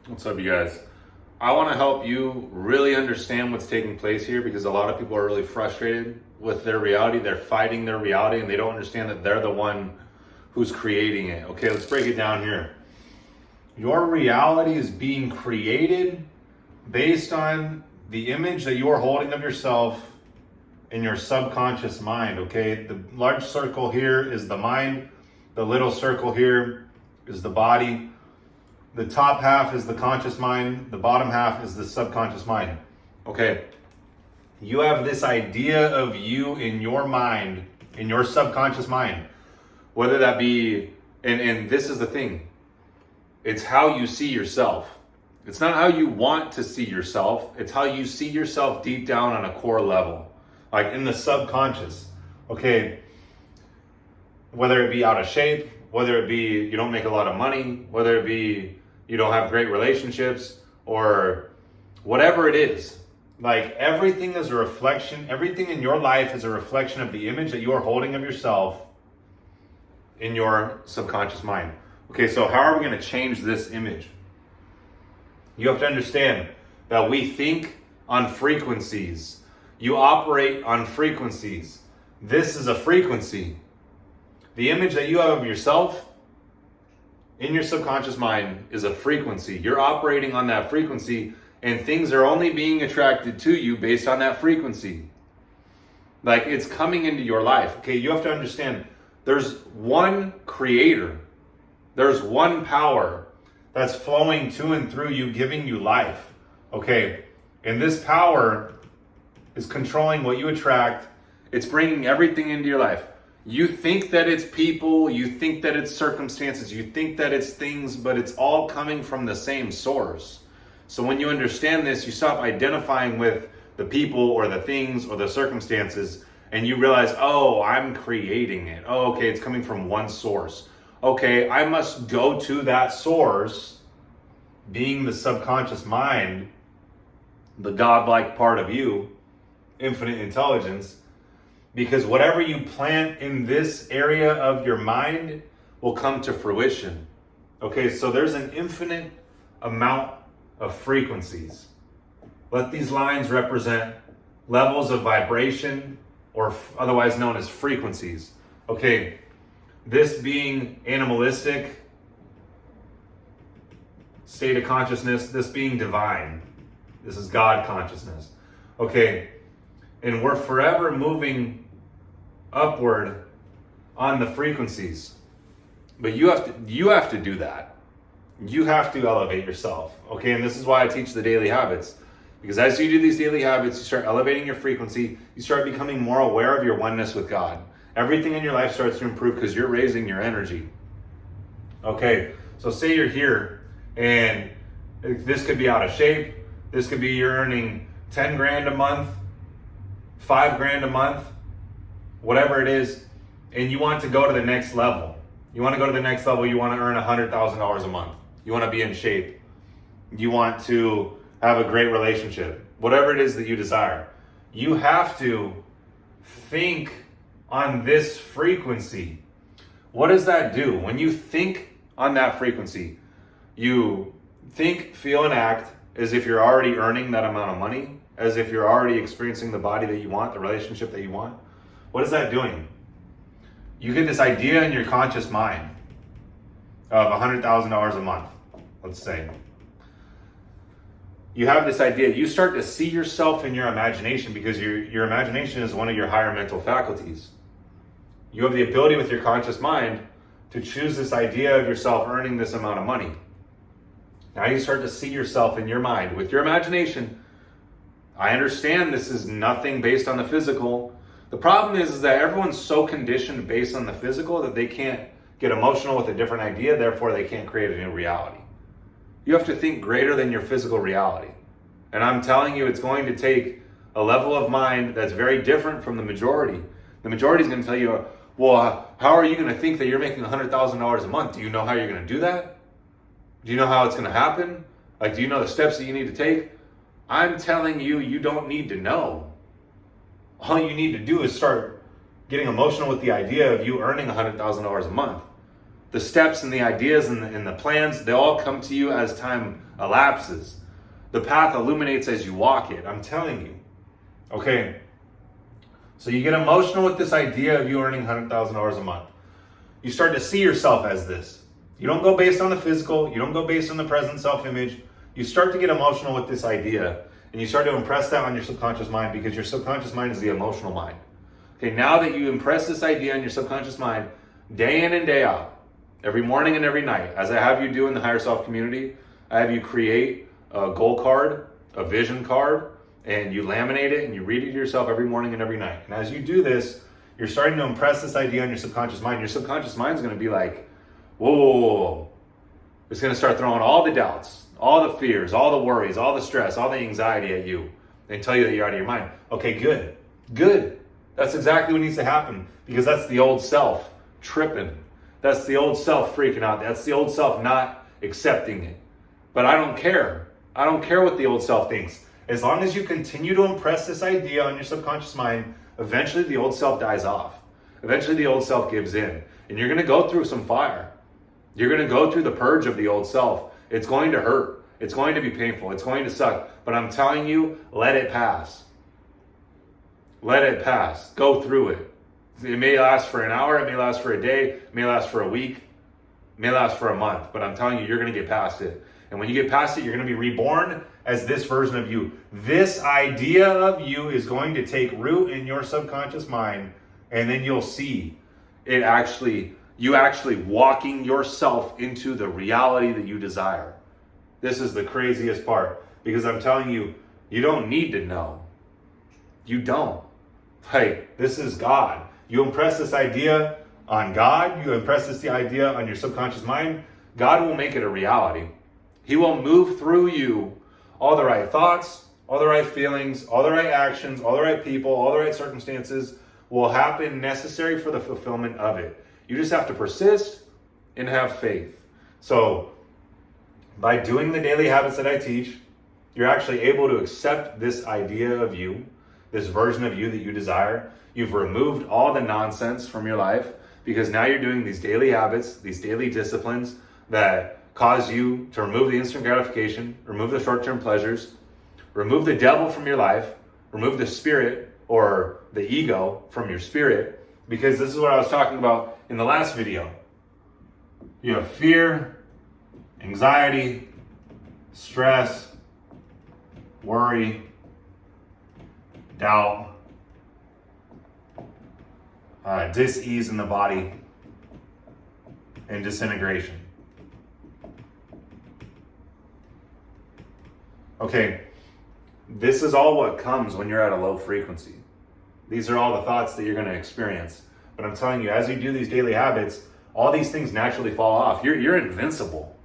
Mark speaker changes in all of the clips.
Speaker 1: What's up, you guys? I want to help you really understand what's taking place here because a lot of people are really frustrated with their reality. They're fighting their reality and they don't understand that they're the one who's creating it. Okay, let's break it down here. Your reality is being created based on the image that you are holding of yourself in your subconscious mind. Okay, the large circle here is the mind, the little circle here is the body. The top half is the conscious mind. The bottom half is the subconscious mind. Okay. You have this idea of you in your mind, in your subconscious mind. Whether that be, and this is the thing. It's how you see yourself. It's not how you want to see yourself. It's how you see yourself deep down on a core level. Like in the subconscious. Okay. Whether it be out of shape, whether it be you don't make a lot of money, whether it be you don't have great relationships, or whatever it is. Like everything is a reflection, everything in your life is a reflection of the image that you are holding of yourself in your subconscious mind. Okay, so how are we going to change this image? You have to understand that we think on frequencies. You operate on frequencies. This is a frequency. The image that you have of yourself in your subconscious mind is a frequency. You're operating on that frequency, and things are only being attracted to you based on that frequency. Like it's coming into your life. Okay, you have to understand there's one creator. There's one power that's flowing to and through you, giving you life. Okay, and this power is controlling what you attract. It's bringing everything into your life. You think that it's people, you think that it's circumstances, you think that it's things, but it's all coming from the same source. So when you understand this, you stop identifying with the people or the things or the circumstances, and you realize, oh, I'm creating it. Oh, okay, it's coming from one source. Okay, I must go to that source, being the subconscious mind, the godlike part of you, infinite intelligence, because whatever you plant in this area of your mind will come to fruition. Okay, so there's an infinite amount of frequencies. Let these lines represent levels of vibration, or otherwise known as frequencies. Okay, this being animalistic state of consciousness, this being divine. This is God consciousness. Okay, and we're forever moving upward on the frequencies, but you have to do that. You have to elevate yourself. Okay, and this is why I teach the daily habits, because as you do these daily habits, you start elevating your frequency. You start becoming more aware of your oneness with God. Everything in your life starts to improve because you're raising your energy. Okay, so say you're here and this could be out of shape. This could be you're earning 10 grand a month, 5 grand a month, whatever it is, and you want to go to the next level. You want to go to the next level, you want to earn $100,000 a month. You want to be in shape. You want to have a great relationship. Whatever it is that you desire. You have to think on this frequency. What does that do? When you think on that frequency, you think, feel, and act as if you're already earning that amount of money, as if you're already experiencing the body that you want, the relationship that you want. What is that doing? You get this idea in your conscious mind of $100,000 a month, let's say. You have this idea. You start to see yourself in your imagination because your imagination is one of your higher mental faculties. You have the ability with your conscious mind to choose this idea of yourself earning this amount of money. Now you start to see yourself in your mind with your imagination. I understand this is nothing based on the physical. The problem is that everyone's so conditioned based on the physical that they can't get emotional with a different idea, therefore they can't create a new reality. You have to think greater than your physical reality. And I'm telling you, it's going to take a level of mind that's very different from the majority. The majority is going to tell you, well, how are you going to think that you're making $100,000 a month? Do you know how you're going to do that? Do you know how it's going to happen? Like, do you know the steps that you need to take? I'm telling you, you don't need to know. All you need to do is start getting emotional with the idea of you earning $100,000 a month. The steps and the ideas and the plans, they all come to you as time elapses. The path illuminates as you walk it. I'm telling you. Okay. So you get emotional with this idea of you earning $100,000 a month. You start to see yourself as this. You don't go based on the physical. You don't go based on the present self-image. You start to get emotional with this idea, and you start to impress that on your subconscious mind, because your subconscious mind is the emotional mind. Okay, now that you impress this idea on your subconscious mind, day in and day out, every morning and every night, as I have you do in the Higher Self community, I have you create a goal card, a vision card, and you laminate it and you read it to yourself every morning and every night. And as you do this, you're starting to impress this idea on your subconscious mind. Your subconscious mind is going to be like, whoa, whoa, whoa, whoa. It's going to start throwing all the doubts, all the fears, all the worries, all the stress, all the anxiety at you and tell you that you're out of your mind. Okay, good. Good. That's exactly what needs to happen, because that's the old self tripping. That's the old self freaking out. That's the old self not accepting it. But I don't care. I don't care what the old self thinks. As long as you continue to impress this idea on your subconscious mind, eventually the old self dies off. Eventually the old self gives in. And you're going to go through some fire. You're going to go through the purge of the old self. It's going to hurt. It's going to be painful. It's going to suck. But I'm telling you, let it pass. Let it pass. Go through it. It may last for an hour. It may last for a day. It may last for a week. It may last for a month. But I'm telling you, you're going to get past it. And when you get past it, you're going to be reborn as this version of you. This idea of you is going to take root in your subconscious mind, and then you'll see it you actually walking yourself into the reality that you desire. This is the craziest part, because I'm telling you, you don't need to know. You don't. Like, this is God. You impress this idea on God, you impress this idea on your subconscious mind, God will make it a reality. He will move through you all the right thoughts, all the right feelings, all the right actions, all the right people, all the right circumstances will happen necessary for the fulfillment of it. You just have to persist and have faith. So by doing the daily habits that I teach, you're actually able to accept this idea of you, this version of you that you desire. You've removed all the nonsense from your life, because now you're doing these daily habits, these daily disciplines that cause you to remove the instant gratification, remove the short-term pleasures, remove the devil from your life, remove the spirit or the ego from your spirit, because this is what I was talking about in the last video. You have fear, anxiety, stress, worry, doubt, dis-ease in the body, and disintegration. Okay, this is all what comes when you're at a low frequency. These are all the thoughts that you're going to experience. But I'm telling you, as you do these daily habits, all these things naturally fall off. You're invincible.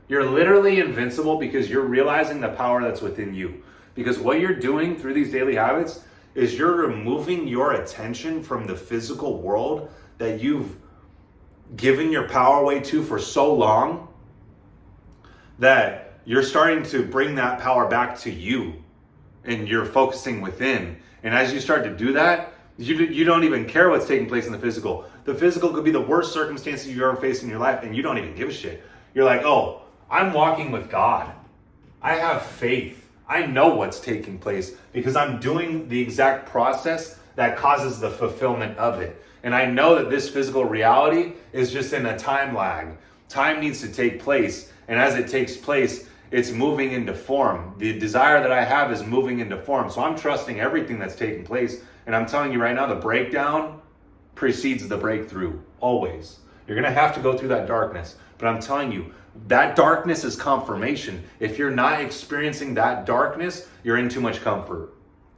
Speaker 1: You're literally invincible, because you're realizing the power that's within you. Because what you're doing through these daily habits is you're removing your attention from the physical world that you've given your power away to for so long, that you're starting to bring that power back to you, and you're focusing within. And as you start to do that, you don't even care what's taking place in the physical. The physical could be the worst circumstances you've ever faced in your life, and you don't even give a shit. You're like, oh, I'm walking with God. I have faith. I know what's taking place, because I'm doing the exact process that causes the fulfillment of it. And I know that this physical reality is just in a time lag. Time needs to take place. And as it takes place, it's moving into form. The desire that I have is moving into form. So I'm trusting everything that's taking place. And I'm telling you right now, the breakdown precedes the breakthrough, always. You're going to have to go through that darkness. But I'm telling you, that darkness is confirmation. If you're not experiencing that darkness, you're in too much comfort.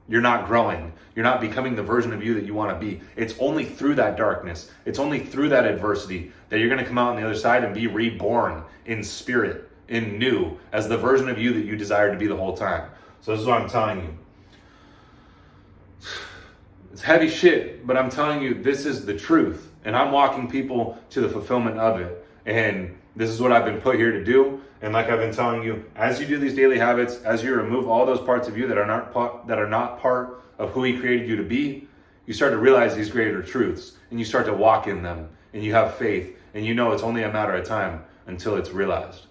Speaker 1: You're not growing. You're not becoming the version of you that you want to be. It's only through that darkness, it's only through that adversity that you're going to come out on the other side and be reborn in spirit, in new, as the version of you that you desired to be the whole time. So this is what I'm telling you. It's heavy shit, but I'm telling you, this is the truth. And I'm walking people to the fulfillment of it. And this is what I've been put here to do. And like I've been telling you, as you do these daily habits, as you remove all those parts of you that are not part of who He created you to be, you start to realize these greater truths, and you start to walk in them, and you have faith, and you know it's only a matter of time until it's realized.